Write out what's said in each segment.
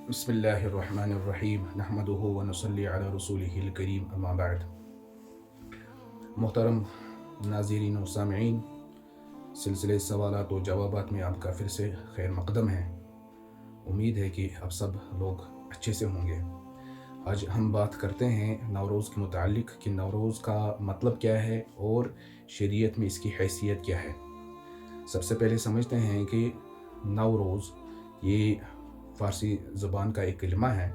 बिस्मिल्लाहिर्रहमानिर्रहीम नहमदुहु व नसल्ली अला रसूलिहिल करीम अम्मा बाद। मोहतरम नाज़रीन व सामिईन, सिलसिले सवालात व जवाबात में आपका फिर से खैर मक़दम है। उम्मीद है कि आप सब लोग अच्छे से होंगे। आज हम बात करते हैं नवरोज़ के मुताल्लिक़ कि नवरोज़ का मतलब क्या है और शरीयत में इसकी हैसियत क्या है। सबसे पहले समझते हैं कि नवरोज़ ये फ़ारसी ज़ुबान का एक कलिमा है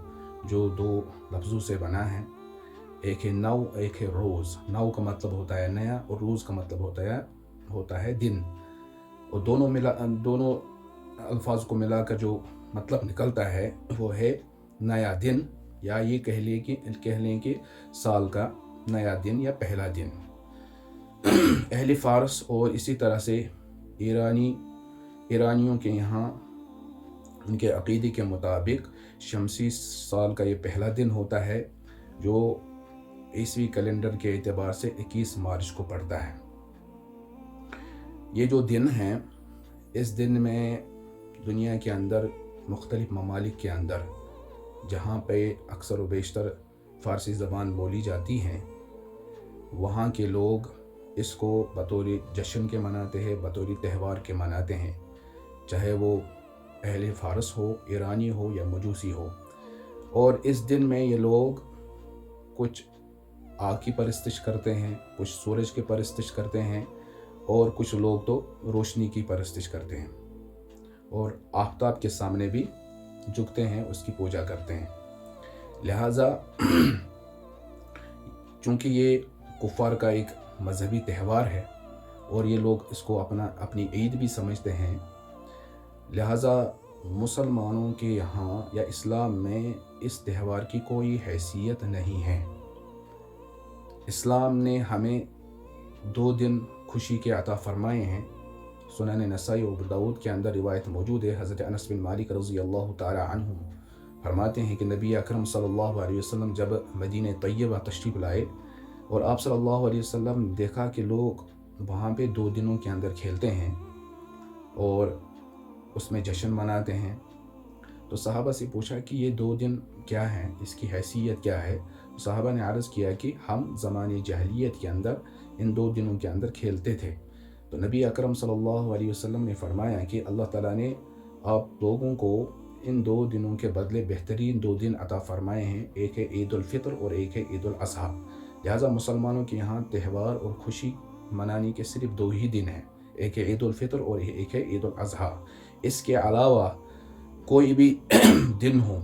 जो दो लफ्ज़ों से बना है। एक है नव, एक है रोज़। नव का मतलब होता है नया और रोज़ का मतलब होता है दिन। और दोनों अल्फाज को मिलाकर जो मतलब निकलता है वो है नया दिन, या ये कह लें कि साल का नया दिन या पहला दिन। अहले फ़ारस और इसी तरह से ईरानियों के यहाँ उनके अक़ीदे के मुताबिक शमसी साल का ये पहला दिन होता है जो ईसवी कैलेंडर के एतबार से 21 मार्च को पड़ता है। ये जो दिन है, इस दिन में दुनिया के अंदर मुख्तलिफ़ ममालिक के अंदर जहाँ पे अक्सर व बेशतर फ़ारसी ज़बान बोली जाती हैं, वहाँ के लोग इसको बतौर जश्न के मनाते हैं, बतौर त्यौहार के मनाते हैं, चाहे वो अहले फ़ारस हो, ईरानी हो या मजूसी हो। और इस दिन में ये लोग कुछ आग की परस्तिश करते हैं, कुछ सूरज की परस्तिश करते हैं और कुछ लोग तो रोशनी की परस्तिश करते हैं और आफ्ताब के सामने भी झुकते हैं, उसकी पूजा करते हैं। लिहाजा चूँकि ये कुफ़ार का एक मजहबी त्यौहार है और ये लोग इसको अपनी ईद भी समझते हैं, लिहाजा मुसलमानों के यहाँ या इस्लाम में इस त्यौहार की कोई हैसियत नहीं है। इस्लाम ने हमें 2 दिन खुशी के अता फ़रमाए हैं। सुनन नसाई और दाऊद के अंदर रिवायत मौजूद है। हज़रत अनस बिन मालिक रज़ियल्लाहु ताला अन्हु फरमाते हैं कि नबी अकरम सल्लल्लाहु अलैहि वसल्लम जब मदीने तैयबा तशरीफ़ लाए और आप सल्लल्लाहु अलैहि वसल्लम ने देखा कि लोग वहाँ पे 2 दिनों के अंदर खेलते हैं और उसमें जश्न मनाते हैं, तो सहाबा से पूछा कि ये 2 दिन क्या हैं, इसकी हैसियत क्या है। तो सहाबा ने अर्ज़ किया कि हम ज़माने जahiliyyat के अंदर इन 2 दिनों के अंदर खेलते थे। तो नबी अकरम सल्लल्लाहु अलैहि वसल्लम ने फरमाया कि अल्लाह ताला ने आप लोगों को इन 2 दिनों के बदले बेहतरीन 2 दिन अता फ़रमाए हैं। एक है ईद उल फ़ितर और एक है ईद उल अज़हा। लिहाजा मुसलमानों के यहाँ त्यौहार और खुशी मनाने के सिर्फ 2 ही दिन हैं, एक है ईद उल फ़ितर और एक है ईद उल अज़हा। इसके अलावा कोई भी दिन हो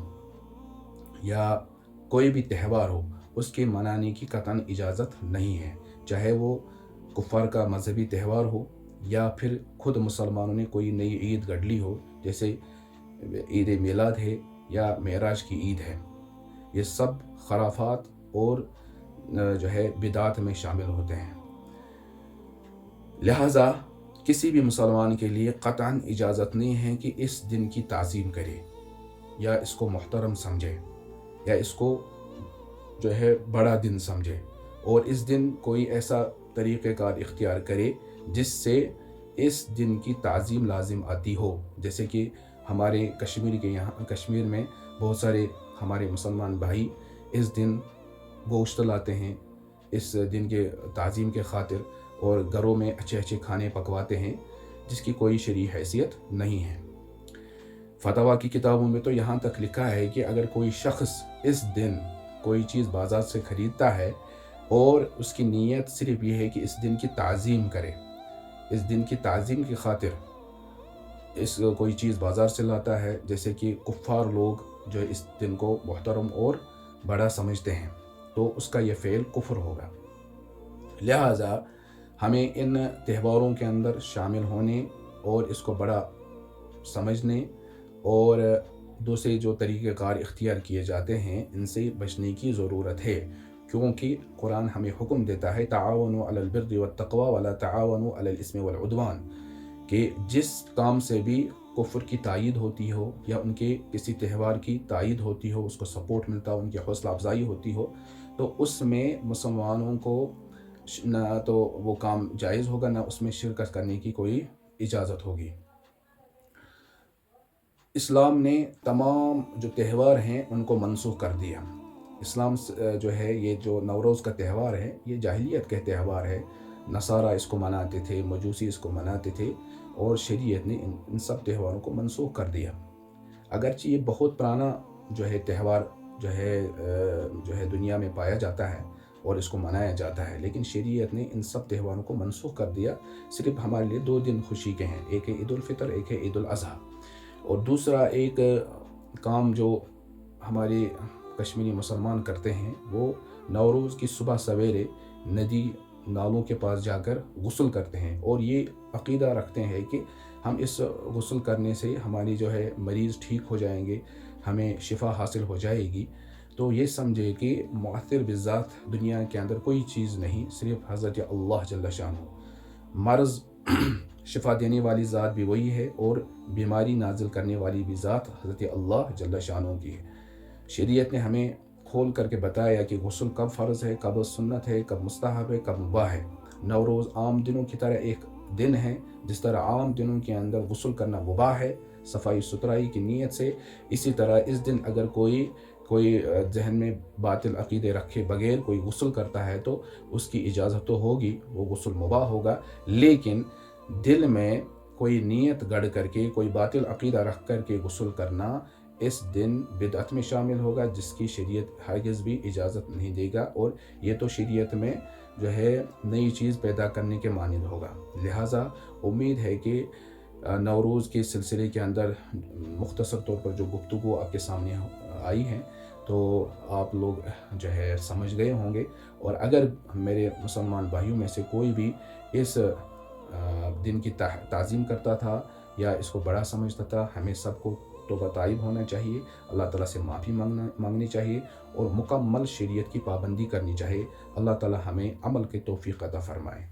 या कोई भी त्यौहार हो, उसके मनाने की कतन इजाज़त नहीं है, चाहे वो कुफ़ार का मजहबी त्यौहार हो या फिर खुद मुसलमानों ने कोई नई ईद गढ़ ली हो, जैसे ईद मिलाद है या मेराज की ईद है। ये सब खराफात और जो है बिदात में शामिल होते हैं। लिहाजा किसी भी मुसलमान के लिए क़तअन इजाज़त नहीं है कि इस दिन की ताज़ीम करे या इसको मुहतरम समझे या इसको जो है बड़ा दिन समझे और इस दिन कोई ऐसा तरीक़ेकार इख्तियार करे जिससे इस दिन की ताज़ीम लाजिम आती हो। जैसे कि हमारे कश्मीर में बहुत सारे हमारे मुसलमान भाई इस दिन गोश्त लाते हैं इस दिन के ताज़ीम के ख़ातिर और घरों में अच्छे अच्छे खाने पकवाते हैं, जिसकी कोई शरई हैसियत नहीं है। फतवा की किताबों में तो यहाँ तक लिखा है कि अगर कोई शख्स इस दिन कोई चीज़ बाज़ार से ख़रीदता है और उसकी नीयत सिर्फ ये है कि इस दिन की ताज़ीम करे, इस दिन की ताज़ीम की खातिर कोई चीज़ बाज़ार से लाता है, जैसे कि कुफ़ार लोग जो इस दिन को मुहतरम और बड़ा समझते हैं, तो उसका ये फ़ेल कुफ्र होगा। लिहाजा हमें इन त्यौहारों के अंदर शामिल होने और इसको बड़ा समझने और दूसरे जो तरीक़ेकार इख्तियार किए जाते हैं इनसे बचने की ज़रूरत है, क्योंकि कुरान हमें हुक्म देता है ताआवनु अलल बिर्रि वत्तक़वा वला ताआवनु अलल इस्मि वल उद्वान, कि जिस काम से भी कुफ्र की तायीद होती हो या उनके किसी त्यौहार की तायीद होती हो, उसको सपोर्ट मिलता हो, उनकी हौसला अफजाई होती हो, तो उसमें मुसलमानों को ना तो वो काम जायज़ होगा, ना उसमें शिरकत करने की कोई इजाज़त होगी। اسلام نے تمام جو تہوار ہیں ان کو منسوخ کر دیا۔ اسلام جو ہے یہ جو نوروز کا تہوار ہے یہ جاہلیت کا تہوار ہے، نصارہ اس کو مناتے تھے، مجوسی اس کو مناتے تھے، اور شریعت نے ان سب تہواروں کو منسوخ کر دیا۔ اگرچہ یہ بہت پرانا جو ہے تہوار جو ہے دنیا میں پایا جاتا ہے اور اس کو منایا جاتا ہے، لیکن شریعت نے ان سب تہواروں کو منسوخ کر دیا۔ صرف ہمارے لیے 2 دن خوشی کے ہیں، ایک ہے عید الفطر، ایک ہے عید الاضحیٰ۔ اور دوسرا ایک کام جو ہمارے کشمیری مسلمان کرتے ہیں، وہ نوروز کی صبح سویرے ندی نالوں کے پاس جا کر غسل کرتے ہیں، اور یہ عقیدہ رکھتے ہیں کہ ہم اس غسل کرنے سے ہماری جو ہے مریض ٹھیک ہو جائیں گے، ہمیں شفا حاصل ہو جائے گی۔ تو یہ سمجھے کہ مؤثر بذات دنیا کے اندر کوئی چیز نہیں، صرف حضرت اللہ جل شانہ۔ مرض شفا دینے والی ذات بھی وہی ہے، اور بیماری نازل کرنے والی بھی ذات حضرت اللہ جل شانہ کی ہے۔ شریعت نے ہمیں کھول کر کے بتایا کہ غسل کب فرض ہے، کب سنت ہے، کب مستحب ہے، کب مباح ہے۔ نوروز عام دنوں کی طرح ایک دن ہے، جس طرح عام دنوں کے اندر غسل کرنا مباح ہے صفائی ستھرائی کی نیت سے، اسی طرح اس دن اگر کوئی ذہن میں باطل عقیدے رکھے بغیر کوئی غسل کرتا ہے تو اس کی اجازت تو ہوگی، وہ غسل مباح ہوگا، لیکن دل میں کوئی نیت گڑھ کر کے کوئی باطل عقیدہ رکھ کر کے غسل کرنا اس دن بدعت میں شامل ہوگا، جس کی شریعت ہرگز بھی اجازت نہیں دے گا، اور یہ تو شریعت میں جو ہے نئی چیز پیدا کرنے کے مانند ہوگا۔ لہٰذا امید ہے کہ نوروز کے سلسلے کے اندر مختصر طور پر جو گفتگو آپ کے سامنے آئی ہیں تو آپ لوگ جو ہے سمجھ گئے ہوں گے، اور اگر میرے مسلمان بھائیوں میں سے کوئی بھی اس دن کی تعظیم کرتا تھا یا اس کو بڑا سمجھتا تھا، ہمیں سب کو توبہ طائب ہونا چاہیے، اللہ تعالیٰ سے معافی مانگنی چاہیے، اور مکمل شریعت کی پابندی کرنی چاہیے۔ اللہ تعالیٰ ہمیں عمل کی توفیق عطا فرمائے۔